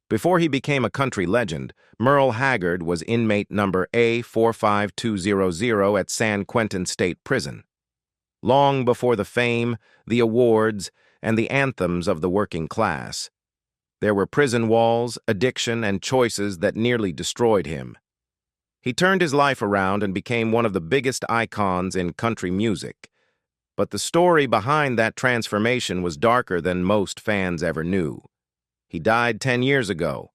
Before he became a country legend, Merle Haggard was inmate number A45200 at San Quentin State Prison. Long before the fame, the awards, and the anthems of the working class, there were prison walls, addiction, and choices that nearly destroyed him. He turned his life around and became one of the biggest icons in country music. But the story behind that transformation was darker than most fans ever knew. He died 10 years ago.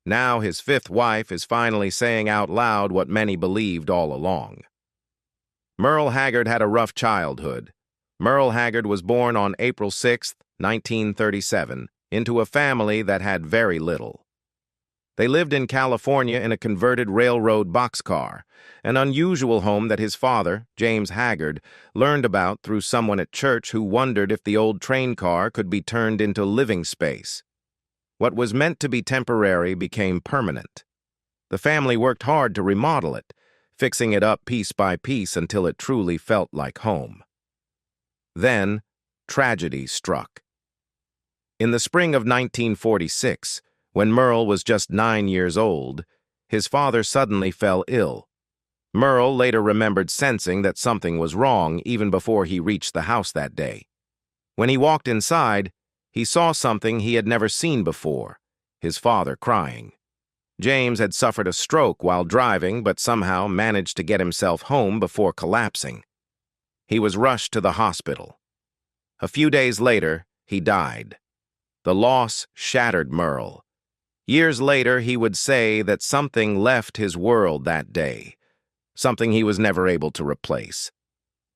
Now his fifth wife is finally saying out loud what many believed all along. Merle Haggard had a rough childhood. Merle Haggard was born on April 6, 1937, into a family that had very little. They lived in California in a converted railroad boxcar, an unusual home that his father, James Haggard, learned about through someone at church who wondered if the old train car could be turned into living space. What was meant to be temporary became permanent. The family worked hard to remodel it, fixing it up piece by piece until it truly felt like home. Then, tragedy struck. In the spring of 1946, when Merle was just 9 years old, his father suddenly fell ill. Merle later remembered sensing that something was wrong even before he reached the house that day. When he walked inside, he saw something he had never seen before: his father crying. James had suffered a stroke while driving, but somehow managed to get himself home before collapsing. He was rushed to the hospital. A few days later, he died. The loss shattered Merle. Years later, he would say that something left his world that day, something he was never able to replace.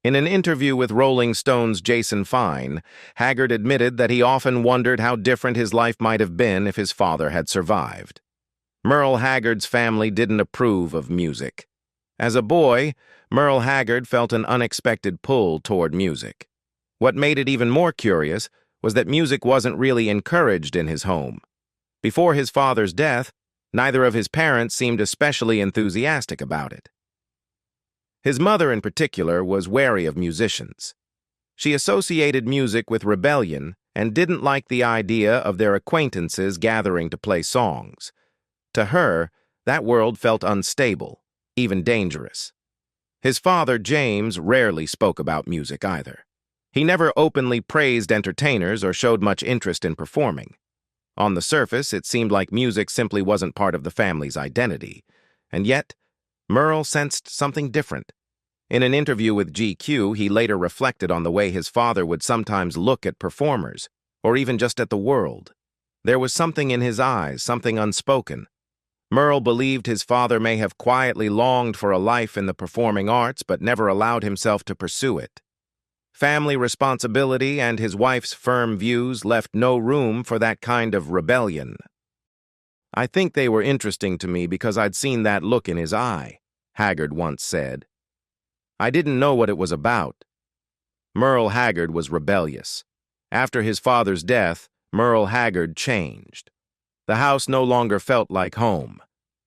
In an interview with Rolling Stone's Jason Fine, Haggard admitted that he often wondered how different his life might have been if his father had survived. Merle Haggard's family didn't approve of music. As a boy, Merle Haggard felt an unexpected pull toward music. What made it even more curious was that music wasn't really encouraged in his home. Before his father's death, neither of his parents seemed especially enthusiastic about it. His mother, in particular, was wary of musicians. She associated music with rebellion and didn't like the idea of their acquaintances gathering to play songs. To her, that world felt unstable, even dangerous. His father, James, rarely spoke about music either. He never openly praised entertainers or showed much interest in performing. On the surface, it seemed like music simply wasn't part of the family's identity. And yet, Merle sensed something different. In an interview with GQ, he later reflected on the way his father would sometimes look at performers, or even just at the world. There was something in his eyes, something unspoken. Merle believed his father may have quietly longed for a life in the performing arts but never allowed himself to pursue it. Family responsibility and his wife's firm views left no room for that kind of rebellion. "I think they were interesting to me because I'd seen that look in his eye," Haggard once said. "I didn't know what it was about." Merle Haggard was rebellious. After his father's death, Merle Haggard changed. The house no longer felt like home.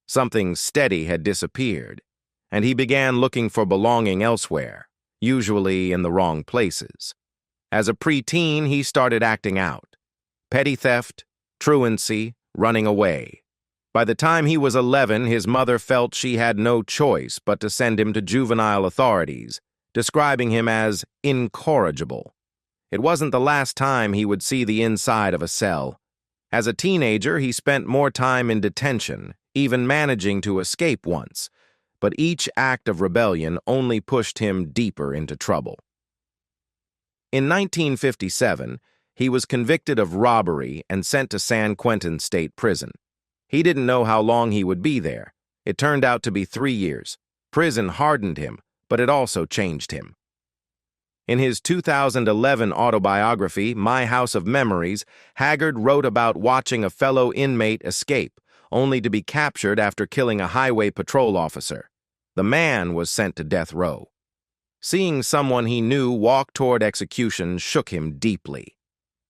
Something steady had disappeared, and he began looking for belonging elsewhere, usually in the wrong places. As a preteen, he started acting out. Petty theft, truancy, running away. By the time he was 11, his mother felt she had no choice but to send him to juvenile authorities, describing him as incorrigible. It wasn't the last time he would see the inside of a cell. As a teenager, he spent more time in detention, even managing to escape once. But each act of rebellion only pushed him deeper into trouble. In 1957, he was convicted of robbery and sent to San Quentin State Prison. He didn't know how long he would be there. It turned out to be 3 years. Prison hardened him, but it also changed him. In his 2011 autobiography, My House of Memories, Haggard wrote about watching a fellow inmate escape, only to be captured after killing a highway patrol officer. The man was sent to death row. Seeing someone he knew walk toward execution shook him deeply.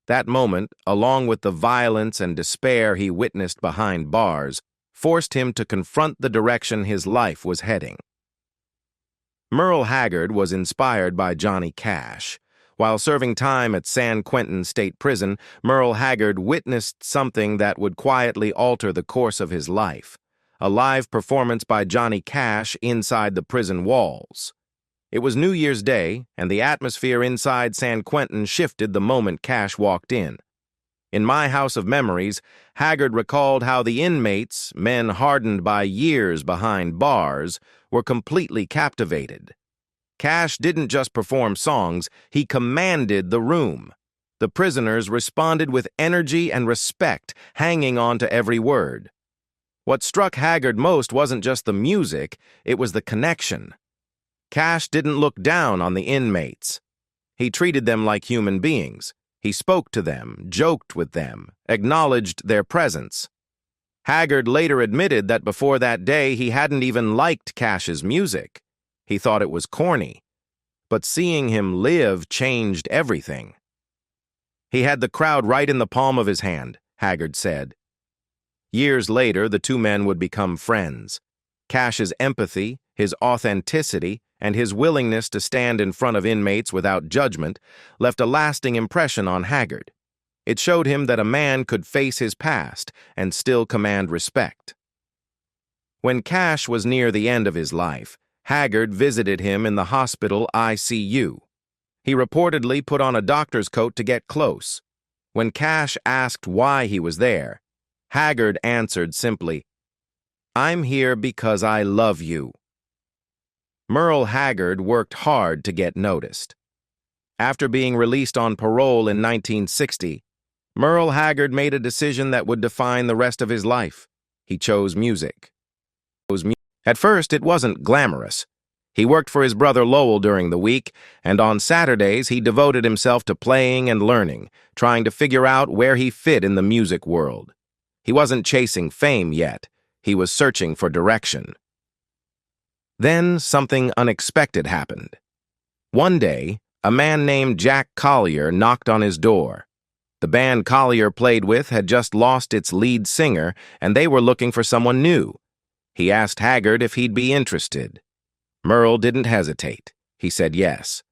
That moment, along with the violence and despair he witnessed behind bars, forced him to confront the direction his life was heading. Merle Haggard was inspired by Johnny Cash. While serving time at San Quentin State Prison, Merle Haggard witnessed something that would quietly alter the course of his life: a live performance by Johnny Cash inside the prison walls. It was New Year's Day, and the atmosphere inside San Quentin shifted the moment Cash walked in. In My House of Memories, Haggard recalled how the inmates, men hardened by years behind bars, were completely captivated. Cash didn't just perform songs, he commanded the room. The prisoners responded with energy and respect, hanging on to every word. What struck Haggard most wasn't just the music, it was the connection. Cash didn't look down on the inmates. He treated them like human beings. He spoke to them, joked with them, acknowledged their presence. Haggard later admitted that before that day he hadn't even liked Cash's music. He thought it was corny. But seeing him live changed everything. He had the crowd right in the palm of his hand, Haggard said. Years later, the two men would become friends. Cash's empathy, his authenticity, and his willingness to stand in front of inmates without judgment left a lasting impression on Haggard. It showed him that a man could face his past and still command respect. When Cash was near the end of his life, Haggard visited him in the hospital ICU. He reportedly put on a doctor's coat to get close. When Cash asked why he was there, Haggard answered simply, "I'm here because I love you." Merle Haggard worked hard to get noticed. After being released on parole in 1960, Merle Haggard made a decision that would define the rest of his life. He chose music. At first, it wasn't glamorous. He worked for his brother Lowell during the week, and on Saturdays he devoted himself to playing and learning, trying to figure out where he fit in the music world. He wasn't chasing fame yet. He was searching for direction. Then something unexpected happened. One day, a man named Jack Collier knocked on his door. The band Collier played with had just lost its lead singer, and they were looking for someone new. He asked Haggard if he'd be interested. Merle didn't hesitate. He said yes.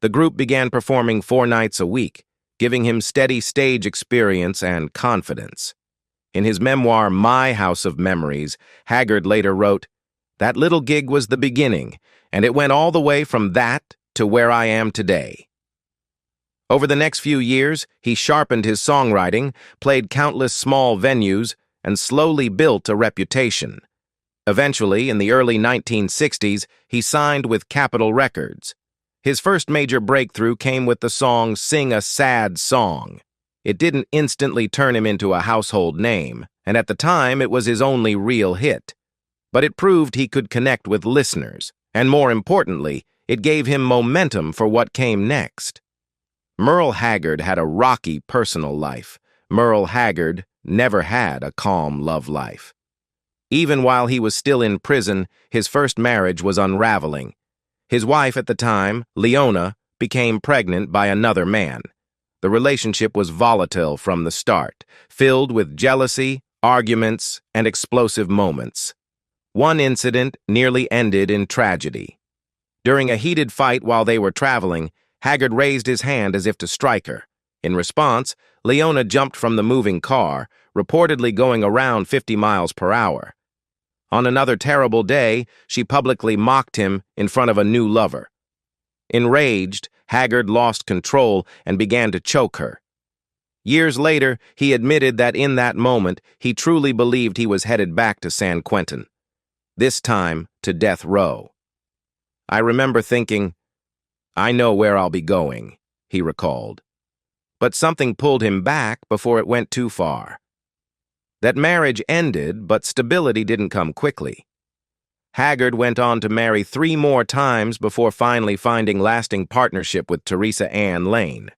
The group began performing 4 nights a week, giving him steady stage experience and confidence. In his memoir, My House of Memories, Haggard later wrote, "That little gig was the beginning, and it went all the way from that to where I am today." Over the next few years, he sharpened his songwriting, played countless small venues, and slowly built a reputation. Eventually, in the early 1960s, he signed with Capitol Records. His first major breakthrough came with the song Sing a Sad Song. It didn't instantly turn him into a household name, and at the time it was his only real hit. But it proved he could connect with listeners, and more importantly, it gave him momentum for what came next. Merle Haggard had a rocky personal life. Merle Haggard never had a calm love life. Even while he was still in prison, his first marriage was unraveling. His wife at the time, Leona, became pregnant by another man. The relationship was volatile from the start, filled with jealousy, arguments, and explosive moments. One incident nearly ended in tragedy. During a heated fight while they were traveling, Haggard raised his hand as if to strike her. In response, Leona jumped from the moving car, reportedly going around 50 miles per hour. On another terrible day, she publicly mocked him in front of a new lover. Enraged, Haggard lost control and began to choke her. Years later, he admitted that in that moment, he truly believed he was headed back to San Quentin. This time to death row. "I remember thinking, I know where I'll be going," he recalled. But something pulled him back before it went too far. That marriage ended, but stability didn't come quickly. Haggard went on to marry 3 more times before finally finding lasting partnership with Teresa Ann Lane.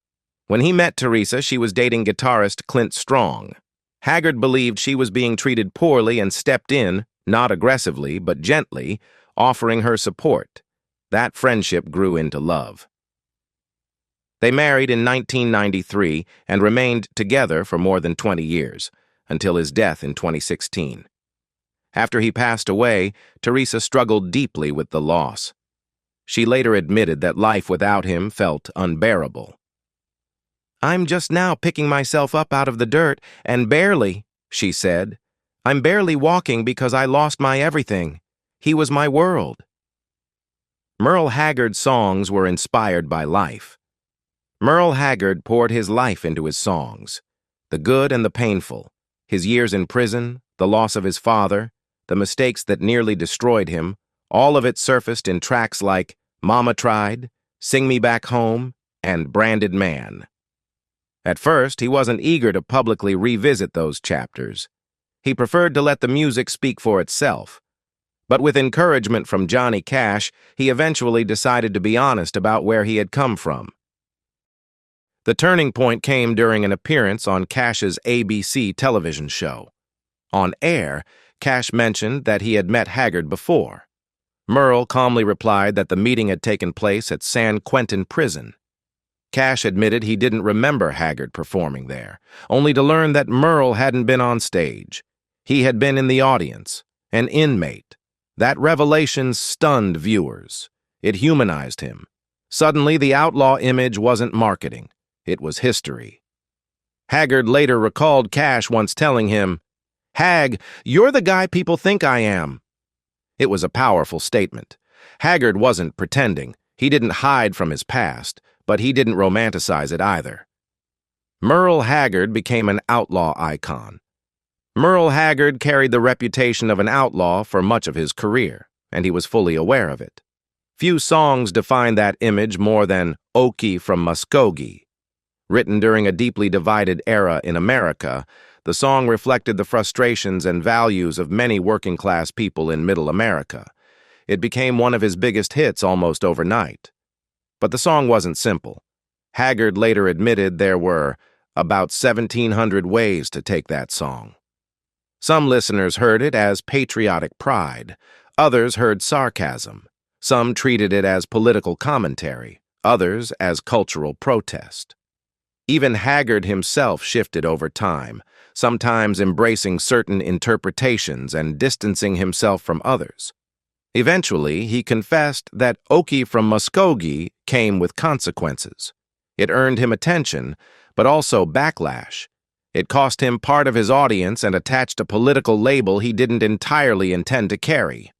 When he met Teresa, she was dating guitarist Clint Strong. Haggard believed she was being treated poorly and stepped in, not aggressively, but gently, offering her support. That friendship grew into love. They married in 1993 and remained together for more than 20 years, until his death in 2016. After he passed away, Teresa struggled deeply with the loss. She later admitted that life without him felt unbearable. "I'm just now picking myself up out of the dirt, and barely," she said. "I'm barely walking because I lost my everything. He was my world." Merle Haggard's songs were inspired by life. Merle Haggard poured his life into his songs, the good and the painful, his years in prison, the loss of his father, the mistakes that nearly destroyed him. All of it surfaced in tracks like "Mama Tried," "Sing Me Back Home," and "Branded Man." At first, he wasn't eager to publicly revisit those chapters. He preferred to let the music speak for itself. But with encouragement from Johnny Cash, he eventually decided to be honest about where he had come from. The turning point came during an appearance on Cash's ABC television show. On air, Cash mentioned that he had met Haggard before. Merle calmly replied that the meeting had taken place at San Quentin Prison. Cash admitted he didn't remember Haggard performing there, only to learn that Merle hadn't been on stage. He had been in the audience, an inmate. That revelation stunned viewers. It humanized him. Suddenly, the outlaw image wasn't marketing. It was history. Haggard later recalled Cash once telling him, "Hag, you're the guy people think I am." It was a powerful statement. Haggard wasn't pretending. He didn't hide from his past, but he didn't romanticize it either. Merle Haggard became an outlaw icon. Merle Haggard carried the reputation of an outlaw for much of his career, and he was fully aware of it. Few songs define that image more than "Okie from Muskogee." Written during a deeply divided era in America, the song reflected the frustrations and values of many working-class people in Middle America. It became one of his biggest hits almost overnight. But the song wasn't simple. Haggard later admitted there were about 1,700 ways to take that song. Some listeners heard it as patriotic pride. Others heard sarcasm. Some treated it as political commentary. Others as cultural protest. Even Haggard himself shifted over time, sometimes embracing certain interpretations and distancing himself from others. Eventually, he confessed that "Okie from Muskogee" came with consequences. It earned him attention, but also backlash. It cost him part of his audience and attached a political label he didn't entirely intend to carry.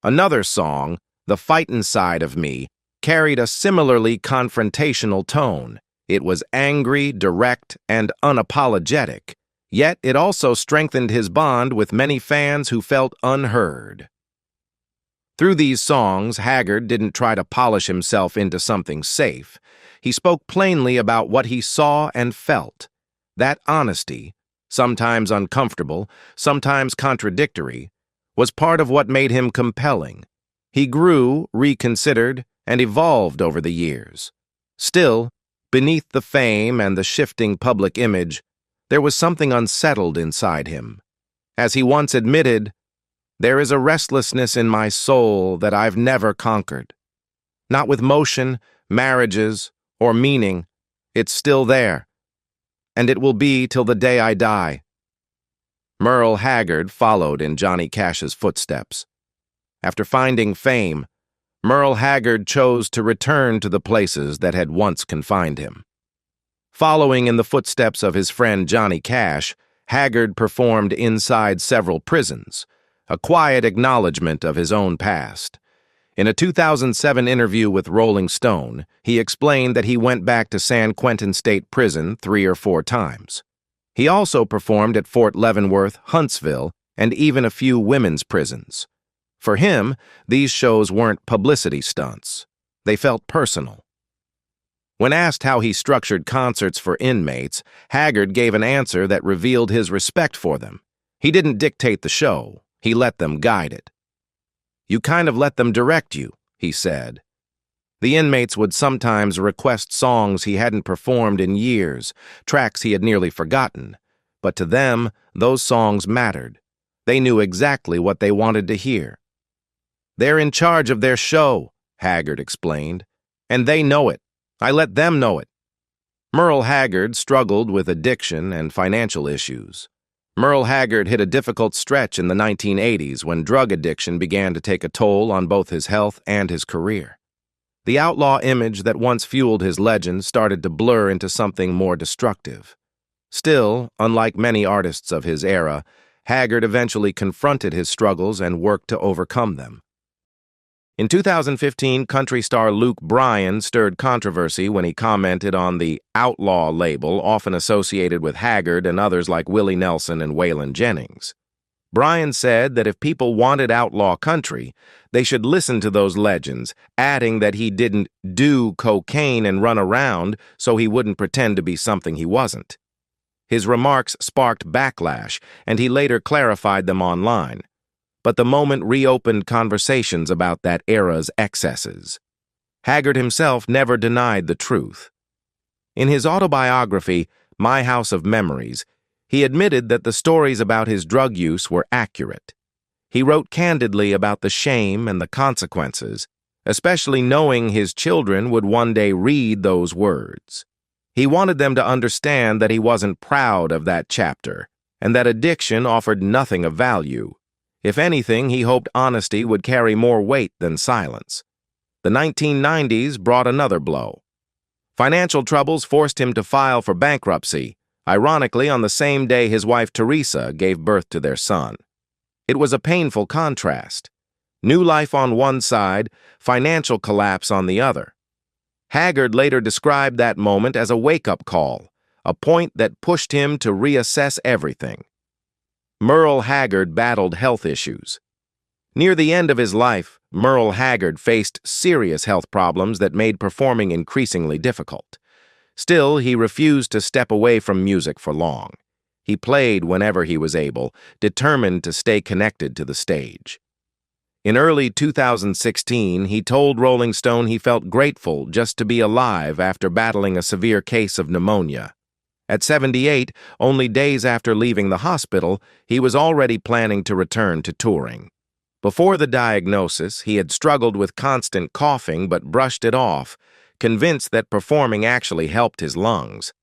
Another song, "The Fightin' Side of Me," carried a similarly confrontational tone. It was angry, direct, and unapologetic, yet it also strengthened his bond with many fans who felt unheard. Through these songs, Haggard didn't try to polish himself into something safe. He spoke plainly about what he saw and felt. That honesty, sometimes uncomfortable, sometimes contradictory, was part of what made him compelling. He grew, reconsidered, and evolved over the years. Still, beneath the fame and the shifting public image, there was something unsettled inside him. As he once admitted, "There is a restlessness in my soul that I've never conquered. Not with motion, marriages, or meaning. It's still there. And it will be till the day I die." Merle Haggard followed in Johnny Cash's footsteps. After finding fame, Merle Haggard chose to return to the places that had once confined him. Following in the footsteps of his friend Johnny Cash, Haggard performed inside several prisons, a quiet acknowledgement of his own past. In a 2007 interview with Rolling Stone, he explained that he went back to San Quentin State Prison 3 or 4 times. He also performed at Fort Leavenworth, Huntsville, and even a few women's prisons. For him, these shows weren't publicity stunts. They felt personal. When asked how he structured concerts for inmates, Haggard gave an answer that revealed his respect for them. He didn't dictate the show. He let them guide it. "You kind of let them direct you," he said. The inmates would sometimes request songs he hadn't performed in years, tracks he had nearly forgotten. But to them, those songs mattered. They knew exactly what they wanted to hear. "They're in charge of their show," Haggard explained, "and they know it. I let them know it." Merle Haggard struggled with addiction and financial issues. Merle Haggard hit a difficult stretch in the 1980s when drug addiction began to take a toll on both his health and his career. The outlaw image that once fueled his legend started to blur into something more destructive. Still, unlike many artists of his era, Haggard eventually confronted his struggles and worked to overcome them. In 2015, country star Luke Bryan stirred controversy when he commented on the outlaw label often associated with Haggard and others like Willie Nelson and Waylon Jennings. Bryan said that if people wanted outlaw country, they should listen to those legends, adding that he didn't do cocaine and run around so he wouldn't pretend to be something he wasn't. His remarks sparked backlash, and he later clarified them online. But the moment reopened conversations about that era's excesses. Haggard himself never denied the truth. In his autobiography, My House of Memories, he admitted that the stories about his drug use were accurate. He wrote candidly about the shame and the consequences, especially knowing his children would one day read those words. He wanted them to understand that he wasn't proud of that chapter, and that addiction offered nothing of value. If anything, he hoped honesty would carry more weight than silence. The 1990s brought another blow. Financial troubles forced him to file for bankruptcy, ironically on the same day his wife Teresa gave birth to their son. It was a painful contrast. New life on one side, financial collapse on the other. Haggard later described that moment as a wake-up call, a point that pushed him to reassess everything. Merle Haggard battled health issues. Near the end of his life, Merle Haggard faced serious health problems that made performing increasingly difficult. Still, he refused to step away from music for long. He played whenever he was able, determined to stay connected to the stage. In early 2016, he told Rolling Stone he felt grateful just to be alive after battling a severe case of pneumonia. At 78, only days after leaving the hospital, he was already planning to return to touring. Before the diagnosis, he had struggled with constant coughing but brushed it off, convinced that performing actually helped his lungs.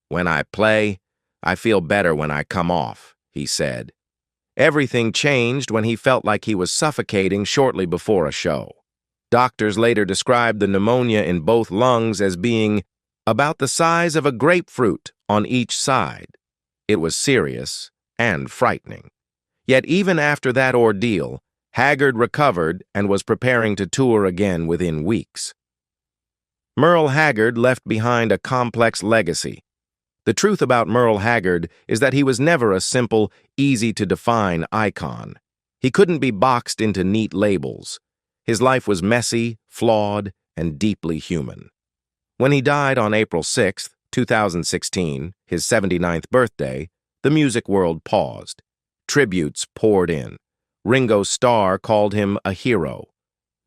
"When I play, I feel better when I come off," he said. Everything changed when he felt like he was suffocating shortly before a show. Doctors later described the pneumonia in both lungs as being about the size of a grapefruit on each side. It was serious and frightening. Yet even after that ordeal, Haggard recovered and was preparing to tour again within weeks. Merle Haggard left behind a complex legacy. The truth about Merle Haggard is that he was never a simple, easy-to-define icon. He couldn't be boxed into neat labels. His life was messy, flawed, and deeply human. When he died on April 6, 2016, his 79th birthday, the music world paused. Tributes poured in. Ringo Starr called him a hero.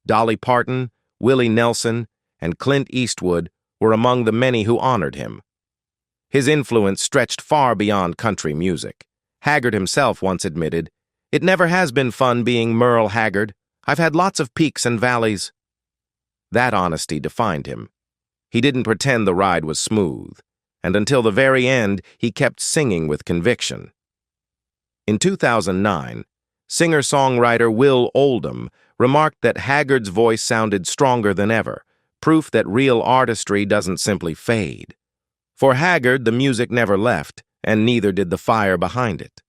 Dolly Parton, Willie Nelson, and Clint Eastwood were among the many who honored him. His influence stretched far beyond country music. Haggard himself once admitted, "It never has been fun being Merle Haggard. I've had lots of peaks and valleys." That honesty defined him. He didn't pretend the ride was smooth, and until the very end, he kept singing with conviction. In 2009, singer-songwriter Will Oldham remarked that Haggard's voice sounded stronger than ever, proof that real artistry doesn't simply fade. For Haggard, the music never left, and neither did the fire behind it.